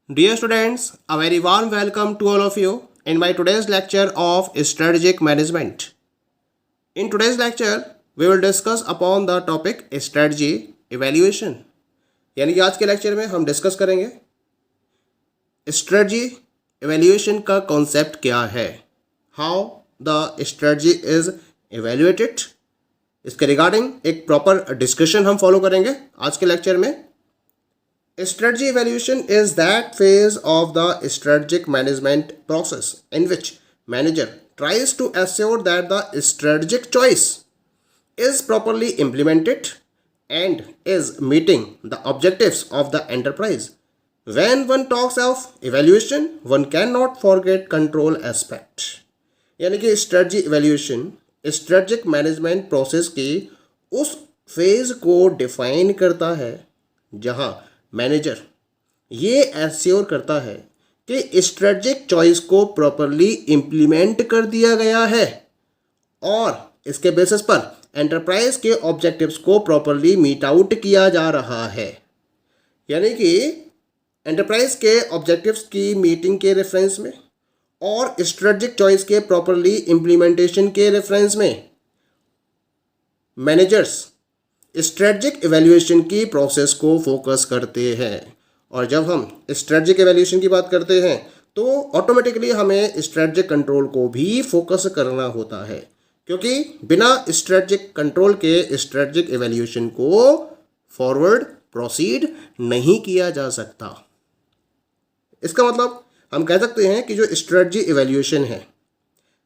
Dear students, a very warm welcome to all of you in my today's lecture of strategic management. In today's lecture, we will discuss upon the topic strategy evaluation. यानी कि आज के lecture में हम discuss करेंगे strategy evaluation का concept क्या है, हाउ द स्ट्रेटजी इज एवेल्यूएटेड। इसके रिगार्डिंग एक प्रॉपर डिस्कशन हम फॉलो करेंगे आज के लेक्चर में। Strategy evaluation is that phase of the strategic management process in which manager tries to assure that the strategic choice is properly implemented and is meeting the objectives of the enterprise. When one talks of evaluation, one cannot forget control aspect. यानी कि strategy evaluation strategic management process की उस phase को define करता है जहां manager ये assure करता है कि स्ट्रेटजिक चॉइस को प्रॉपरली इम्प्लीमेंट कर दिया गया है और इसके बेसिस पर एंटरप्राइज के ऑब्जेक्टिव्स को प्रॉपरली मीट आउट किया जा रहा है। यानी कि एंटरप्राइज के ऑब्जेक्टिव्स की मीटिंग के रेफरेंस में और स्ट्रेटजिक चॉइस के प्रॉपरली इम्प्लीमेंटेशन के रेफरेंस में मैनेजर्स स्ट्रेटजिक एवेल्यूएशन की प्रोसेस को फोकस करते हैं। और जब हम स्ट्रेटजिक एवेल्यूएशन की बात करते हैं तो ऑटोमेटिकली हमें स्ट्रेटजिक कंट्रोल को भी फोकस करना होता है, क्योंकि बिना स्ट्रेटजिक कंट्रोल के स्ट्रेटजिक एवेल्यूएशन को फॉरवर्ड प्रोसीड नहीं किया जा सकता। इसका मतलब हम कह सकते हैं कि जो स्ट्रेटजी एवेल्यूएशन है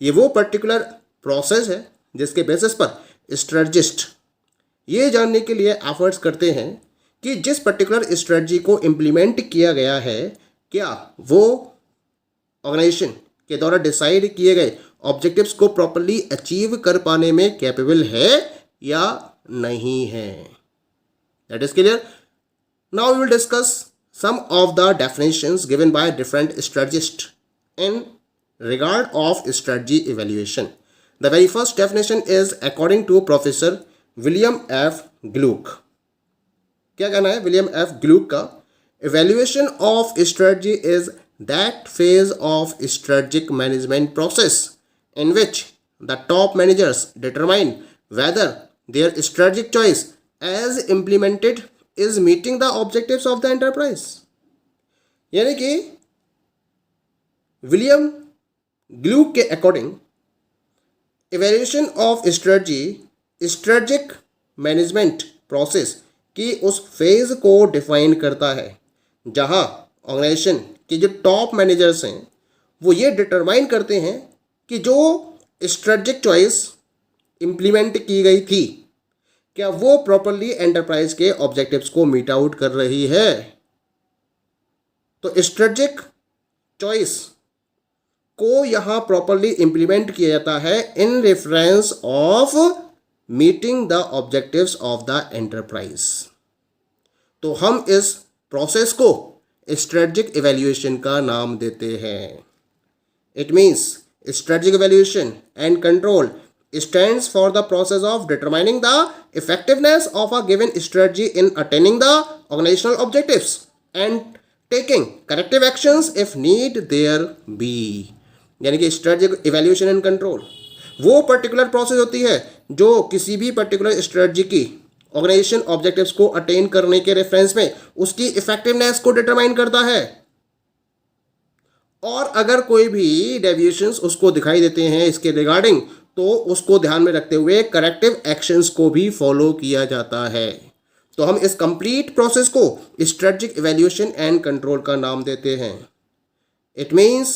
ये वो पर्टिकुलर प्रोसेस है जिसके बेसिस पर स्ट्रेटजिस्ट ये जानने के लिए एफर्ट्स करते हैं कि जिस पर्टिकुलर स्ट्रेटजी को इम्प्लीमेंट किया गया है क्या वो ऑर्गेनाइजेशन के द्वारा डिसाइड किए गए ऑब्जेक्टिव्स को प्रॉपरली अचीव कर पाने में कैपेबल है या नहीं है। That is clear. Now we will discuss some of the definitions given by different strategist in regard of strategy evaluation. The very first definition is according to Professor William F Glueck. क्या कहना है William F Glueck का? Evaluation of strategy is that phase of strategic management process in which the top managers determine whether their strategic choice as implemented is meeting the objectives of the enterprise. यानी कि William Glueck के according evaluation of strategy strategic management process की उस phase को define करता है जहां organisation के जो टॉप मैनेजर्स हैं वो ये डिटरमाइन करते हैं कि जो स्ट्रेटजिक चॉइस इम्प्लीमेंट की गई थी क्या वो प्रॉपरली एंटरप्राइज के ऑब्जेक्टिव्स को मीट आउट कर रही है। तो स्ट्रेटजिक चॉइस को यहाँ प्रॉपरली इम्प्लीमेंट किया जाता है in reference of meeting the objectives of the enterprise. तो हम इस प्रोसेस को स्ट्रेटजिक एवेल्यूएशन का नाम देते हैं। It means strategic evaluation and control stands for the process of determining the effectiveness of a given strategy in attaining the organizational objectives and taking corrective actions if need there be। यानी कि strategic evaluation and control वो particular process होती है जो किसी भी particular strategy की organisation objectives को अटेन करने के रेफरेंस में उसकी इफेक्टिवनेस को डिटरमाइन करता है। और अगर कोई भी डेविएशंस उसको दिखाई देते हैं इसके रिगार्डिंग तो उसको ध्यान में रखते हुए करेक्टिव एक्शंस को भी फॉलो किया जाता है। तो हम इस कंप्लीट प्रोसेस को स्ट्रेटजिक इवैल्यूएशन एंड कंट्रोल का नाम देते हैं। It means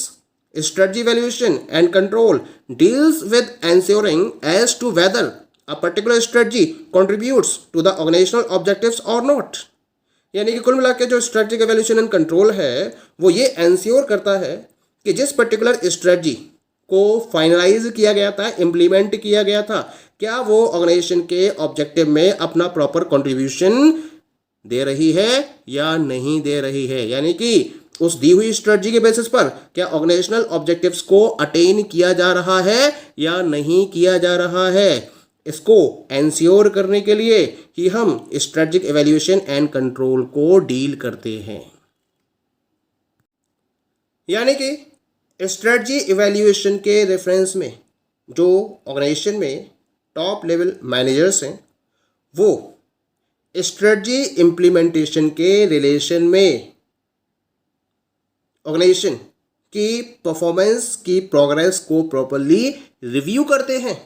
strategy evaluation and control deals with ensuring as to whether a particular strategy contributes to the organizational objectives or not। यानी कि कुल मिला के जो strategic evaluation and control है वो ये एंश्योर करता है कि जिस पर्टिकुलर स्ट्रेटजी को फाइनलाइज किया गया था, इम्प्लीमेंट किया गया था, क्या वो ऑर्गेनाइजेशन के ऑब्जेक्टिव में अपना प्रॉपर कंट्रीब्यूशन दे रही है या नहीं दे रही है। यानी कि उस दी हुई स्ट्रेटजी के बेसिस पर क्या ऑर्गेनाइजेशनल ऑब्जेक्टिव्स को अटेन किया जा रहा है या नहीं किया जा रहा है। इसको एंश्योर करने के लिए ही हम स्ट्रेटजिक एवेल्यूएशन एंड कंट्रोल को डील करते हैं। यानी कि स्ट्रेटजी इवैल्यूएशन के रेफरेंस में जो ऑर्गेनाइजेशन में टॉप लेवल मैनेजर्स हैं वो स्ट्रेटजी इम्प्लीमेंटेशन के रिलेशन में ऑर्गेनाइजेशन की परफॉर्मेंस की प्रोग्रेस को प्रॉपरली रिव्यू करते हैं।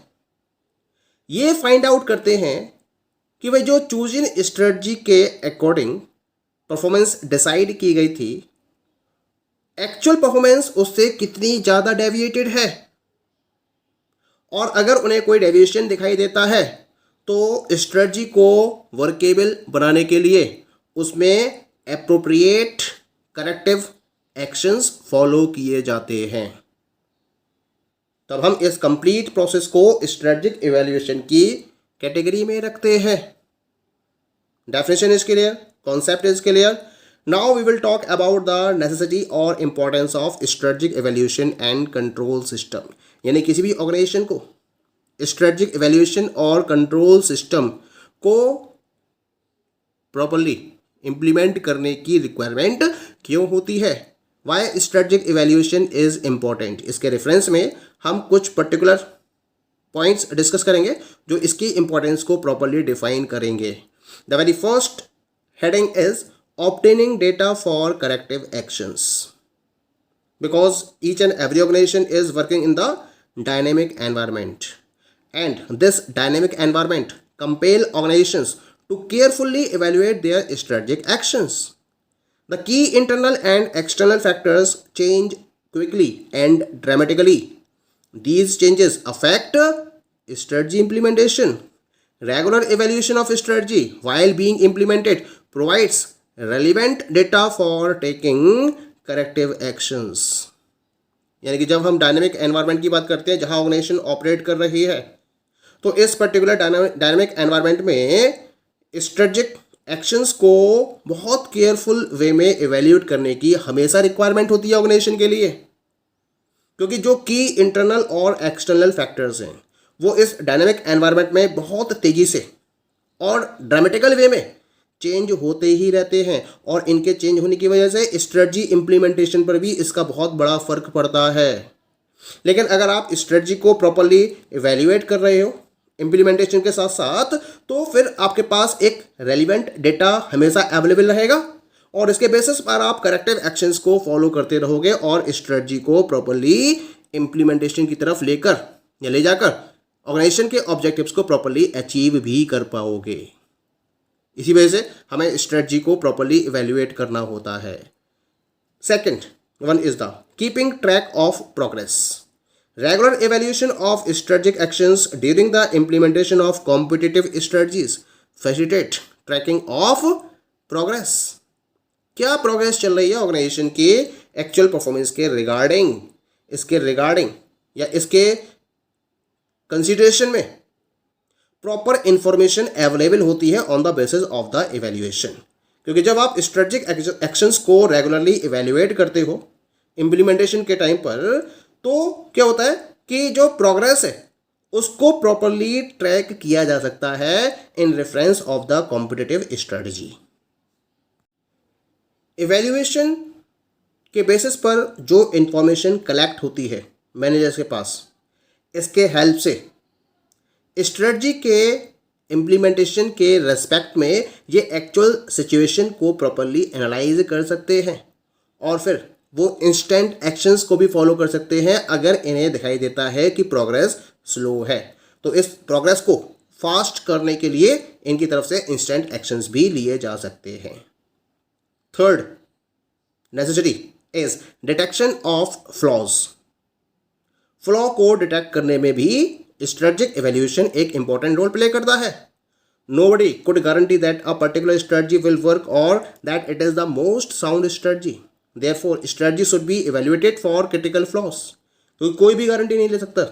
ये फाइंड आउट करते हैं कि भाई जो चूज इन स्ट्रेटजी के अकॉर्डिंग परफॉर्मेंस डिसाइड की गई थी, एक्चुअल परफॉर्मेंस उससे कितनी ज़्यादा डेविएटेड है, और अगर उन्हें कोई डेविएशन दिखाई देता है तो स्ट्रेटजी को वर्केबल बनाने के लिए उसमें एप्रोप्रिएट करेक्टिव एक्शंस फॉलो किए जाते हैं। तब हम इस कंप्लीट प्रोसेस को स्ट्रेटजिक इवैल्यूएशन की कैटेगरी में रखते हैं। Definition is clear, concept is clear. Now we will talk about the necessity और importance of strategic evaluation and control system. यानी किसी भी ऑर्गेनाइजेशन को स्ट्रेटजिक इवैल्यूएशन और कंट्रोल सिस्टम को प्रॉपरली इंप्लीमेंट करने की रिक्वायरमेंट क्यों होती है, why strategic evaluation is important. इसके रेफरेंस में हम कुछ पर्टिकुलर पॉइंट्स डिस्कस करेंगे जो इसकी इंपॉर्टेंस को प्रॉपरली डिफाइन करेंगे। The very first heading is obtaining data for corrective actions, because each and every organization is working in the dynamic environment, and this dynamic environment compel organizations to carefully evaluate their strategic actions. The key internal and external factors change quickly and dramatically. These changes affect strategy implementation. Regular evaluation of strategy while being implemented provides relevant data for taking corrective actions. यानी कि जब हम dynamic environment की बात करते हैं जहां organisation operate कर रही है, तो इस पर्टिकुलर डायनेमिक एनवायरनमेंट में स्ट्रेटजिक एक्शंस को बहुत केयरफुल वे में इवैल्यूएट करने की हमेशा रिक्वायरमेंट होती है ऑर्गेनाइजेशन के लिए, क्योंकि जो की इंटरनल और एक्सटर्नल फैक्टर्स हैं वो इस डायनेमिक एनवायरनमेंट में बहुत तेज़ी से और ड्रामेटिकल वे में चेंज होते ही रहते हैं, और इनके चेंज होने की वजह से स्ट्रेटजी इम्प्लीमेंटेशन पर भी इसका बहुत बड़ा फर्क पड़ता है। लेकिन अगर आप स्ट्रेटजी को प्रॉपरली इवैल्यूएट कर रहे हो इम्प्लीमेंटेशन के साथ साथ, तो फिर आपके पास एक रेलिवेंट डेटा हमेशा अवेलेबल रहेगा, और इसके बेसिस पर आप करेक्टिव एक्शंस को फॉलो करते रहोगे और स्ट्रेटजी को प्रॉपरली इम्प्लीमेंटेशन की तरफ लेकर या ले जाकर ऑर्गेनाइजेशन के ऑब्जेक्टिव्स को प्रॉपरली अचीव भी कर पाओगे। इसी वजह से हमें स्ट्रेटजी को प्रॉपरली इवैल्यूएट करना होता है। Second one is the keeping track of progress. Regular evaluation of strategic actions during the implementation of competitive strategies facilitate tracking of progress. क्या प्रोग्रेस चल रही है ऑर्गेनाइजेशन के एक्चुअल परफॉर्मेंस के रिगार्डिंग या इसके कंसिडरेशन में प्रॉपर इंफॉर्मेशन अवेलेबल होती है on the basis of the evaluation. क्योंकि जब आप स्ट्रेटजिक एक्शंस को रेगुलरली इवैल्यूएट करते हो इम्प्लीमेंटेशन के टाइम पर, तो क्या होता है कि जो प्रोग्रेस है उसको प्रॉपरली ट्रैक किया जा सकता है in reference of the competitive strategy. Evaluation के बेसिस पर जो इंफॉर्मेशन कलेक्ट होती है मैनेजर्स के पास, इसके हेल्प से स्ट्रेटजी के इम्प्लीमेंटेशन के रेस्पेक्ट में ये एक्चुअल सिचुएशन को प्रॉपरली एनालाइज कर सकते हैं, और फिर वो इंस्टेंट एक्शंस को भी फॉलो कर सकते हैं अगर इन्हें दिखाई देता है कि प्रोग्रेस स्लो है। तो इस प्रोग्रेस को फास्ट करने के लिए इनकी तरफ से इंस्टेंट एक्शंस भी लिए जा सकते हैं। Third necessity is detection of flaws. Flaw को डिटेक्ट करने में भी स्ट्रेटजिक इवैल्यूएशन एक इंपॉर्टेंट रोल प्ले करता है। Nobody could guarantee that a particular strategy will work or that it is the most sound strategy. Therefore, strategy should be evaluated for critical flaws. तो कोई भी guarantee नहीं ले सकता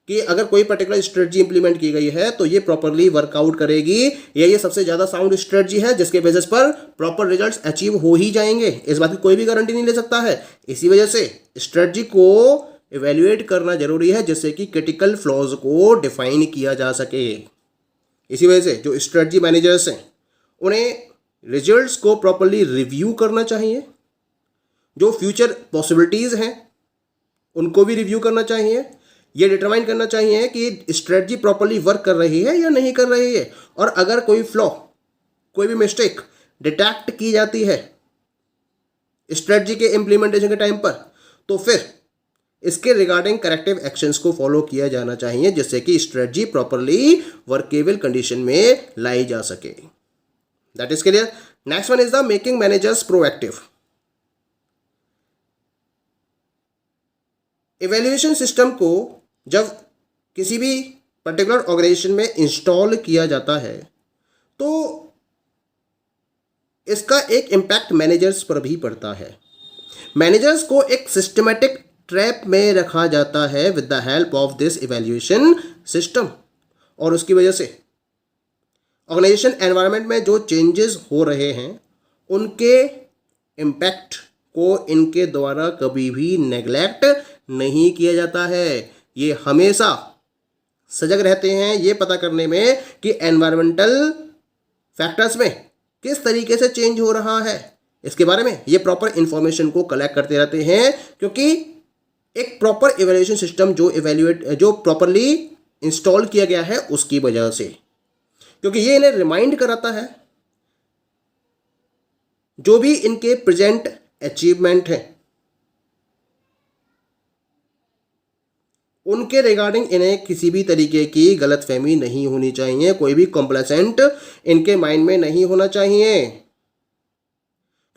कि अगर कोई पर्टिकुलर स्ट्रेटजी इंप्लीमेंट की गई है तो ये प्रॉपरली वर्कआउट करेगी या ये सबसे ज़्यादा साउंड स्ट्रेटजी है जिसके बेसिस पर प्रॉपर रिजल्ट्स अचीव हो ही जाएंगे। इस बात की कोई भी गारंटी नहीं ले सकता है। इसी वजह से स्ट्रेटजी को इवेल्युएट करना जरूरी है जिससे कि क्रिटिकल फ्लॉज को डिफाइन किया जा सके। इसी वजह से जो स्ट्रेटजी मैनेजर्स हैं उन्हें रिजल्ट्स को प्रॉपरली रिव्यू करना चाहिए, जो फ्यूचर पॉसिबिलिटीज़ हैं उनको भी रिव्यू करना चाहिए, ये डिटरमाइन करना चाहिए कि स्ट्रेटजी प्रॉपरली वर्क कर रही है या नहीं कर रही है, और अगर कोई फ्लॉ, कोई भी मिस्टेक डिटेक्ट की जाती है स्ट्रेटजी के इम्प्लीमेंटेशन के टाइम पर, तो फिर इसके रिगार्डिंग करेक्टिव एक्शंस को फॉलो किया जाना चाहिए जिससे कि स्ट्रेटजी प्रॉपरली वर्केबल कंडीशन में लाई जा सके। That is clear. Next one is the making managers proactive. Evaluation system को जब किसी भी पर्टिकुलर ऑर्गेनाइजेशन में इंस्टॉल किया जाता है तो इसका एक इम्पैक्ट मैनेजर्स पर भी पड़ता है। मैनेजर्स को एक सिस्टमेटिक ट्रैप में रखा जाता है with the help of this evaluation system, और उसकी वजह से ऑर्गेनाइजेशन एनवायरनमेंट में जो चेंजेस हो रहे हैं उनके इम्पैक्ट को इनके द्वारा कभी भी नेग्लेक्ट नहीं किया जाता है। ये हमेशा सजग रहते हैं ये पता करने में कि एनवायरमेंटल फैक्टर्स में किस तरीके से चेंज हो रहा है, इसके बारे में ये प्रॉपर इंफॉर्मेशन को कलेक्ट करते रहते हैं, क्योंकि एक प्रॉपर इवैल्यूएशन सिस्टम जो प्रॉपरली इंस्टॉल किया गया है उसकी वजह से, क्योंकि ये इन्हें रिमाइंड कराता है जो भी इनके प्रेजेंट अचीवमेंट है उनके रिगार्डिंग इन्हें किसी भी तरीके की गलतफहमी नहीं होनी चाहिए, कोई भी कॉम्प्लेसेंट इनके माइंड में नहीं होना चाहिए,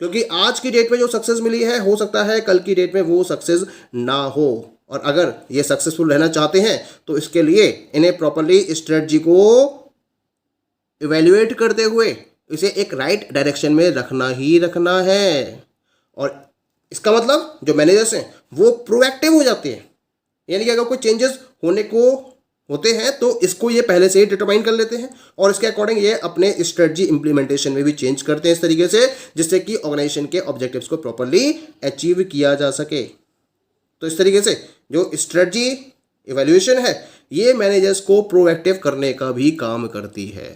क्योंकि आज की डेट में जो सक्सेस मिली है हो सकता है कल की डेट में वो सक्सेस ना हो, और अगर ये सक्सेसफुल रहना चाहते हैं तो इसके लिए इन्हें प्रॉपरली स्ट्रेटजी को इवैल्यूएट करते हुए इसे एक राइट डायरेक्शन में रखना ही रखना है। और इसका मतलब जो मैनेजर्स हैं वो प्रोएक्टिव हो जाते हैं, यानी कि अगर कोई चेंजेस होने को होते हैं तो इसको ये पहले से ही डिटरमाइन कर लेते हैं और इसके अकॉर्डिंग ये अपने स्ट्रेटजी इंप्लीमेंटेशन में भी चेंज करते हैं इस तरीके से जिससे कि ऑर्गेनाइजेशन के ऑब्जेक्टिव्स को प्रॉपरली अचीव किया जा सके। तो इस तरीके से जो स्ट्रेटजी इवैल्यूएशन है ये मैनेजर्स को प्रोएक्टिव करने का भी काम करती है।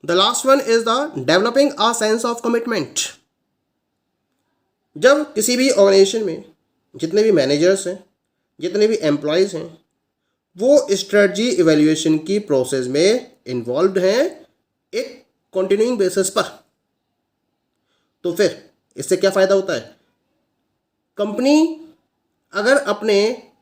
The last one is the developing a sense of commitment. जब किसी भी ऑर्गेनाइजेशन में जितने भी मैनेजर्स हैं, जितने भी एम्प्लॉयज़ हैं, वो स्ट्रेटजी इवैल्यूएशन की प्रोसेस में इन्वॉल्व हैं एक कंटिन्यूइंग बेसिस पर, तो फिर इससे क्या फ़ायदा होता है? कंपनी अगर अपने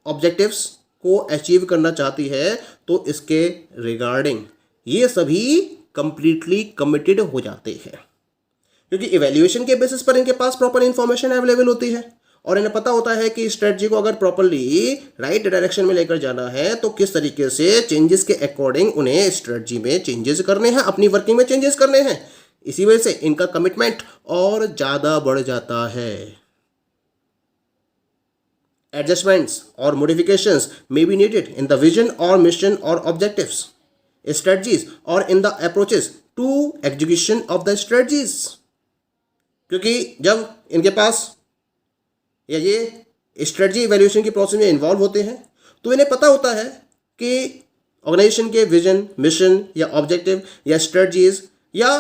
ऑब्जेक्टिव्स को अचीव करना चाहती है तो इसके रिगार्डिंग ये सभी कंप्लीटली कमिटेड हो जाते हैं, क्योंकि इवैल्यूएशन के बेसिस पर इनके पास प्रॉपर इंफॉर्मेशन अवेलेबल होती है और इन्हें पता होता है कि स्ट्रेटजी को अगर प्रॉपरली राइट डायरेक्शन में लेकर जाना है तो किस तरीके से चेंजेस के अकॉर्डिंग उन्हें स्ट्रेटजी में चेंजेस करने हैं, अपनी वर्किंग में चेंजेस करने हैं। इसी वजह से इनका कमिटमेंट और ज़्यादा बढ़ जाता है। एडजस्टमेंट्स और modifications may be needed in the vision और मिशन और ऑब्जेक्टिव्स, स्ट्रेटजीज और in the approaches to execution of the strategies, क्योंकि जब इनके पास या ये स्ट्रेटजी इवैल्यूएशन की प्रोसेस में इन्वॉल्व होते हैं तो इन्हें पता होता है कि ऑर्गेनाइजेशन के विजन, मिशन या ऑब्जेक्टिव या स्ट्रेटजीज या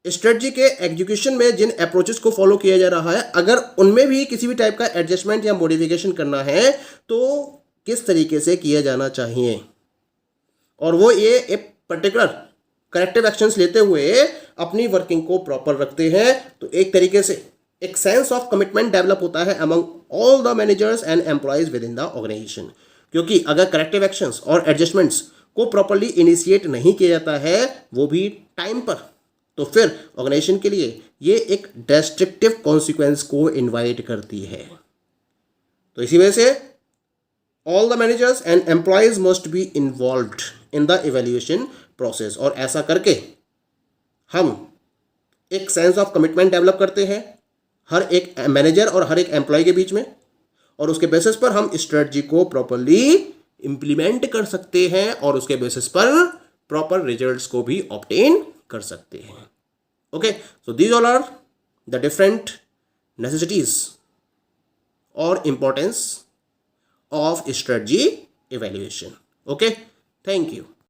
स्ट्रेटजी के एग्जीक्यूशन में जिन अप्रोचेस को फॉलो किया जा रहा है अगर उनमें भी किसी भी टाइप का एडजस्टमेंट या मॉडिफिकेशन करना है तो किस तरीके से किया जाना चाहिए, और वो ये एक पर्टिकुलर करेक्टिव एक्शंस लेते हुए अपनी वर्किंग को प्रॉपर रखते हैं। तो एक तरीके से एक सेंस ऑफ कमिटमेंट डेवलप होता है among all the managers and employees within the organization, क्योंकि अगर करेक्टिव एक्शंस और एडजस्टमेंट्स को प्रॉपरली इनिशिएट नहीं किया जाता है वो भी टाइम पर, तो फिर ऑर्गेनाइजेशन के लिए ये एक डिस्ट्रक्टिव कॉन्सिक्वेंस को इनवाइट करती है। तो इसी वजह से all the managers and employees must be involved in the evaluation process, और ऐसा करके हम एक सेंस ऑफ कमिटमेंट डेवलप करते हैं हर एक मैनेजर और हर एक एम्प्लॉय के बीच में, और उसके बेसिस पर हम स्ट्रेटजी को प्रॉपरली इम्प्लीमेंट कर सकते हैं और उसके बेसिस पर प्रॉपर रिजल्ट्स को भी ऑब्टेन कर सकते हैं। Okay, so these all are the different necessities और importance of strategy evaluation. Okay, thank you.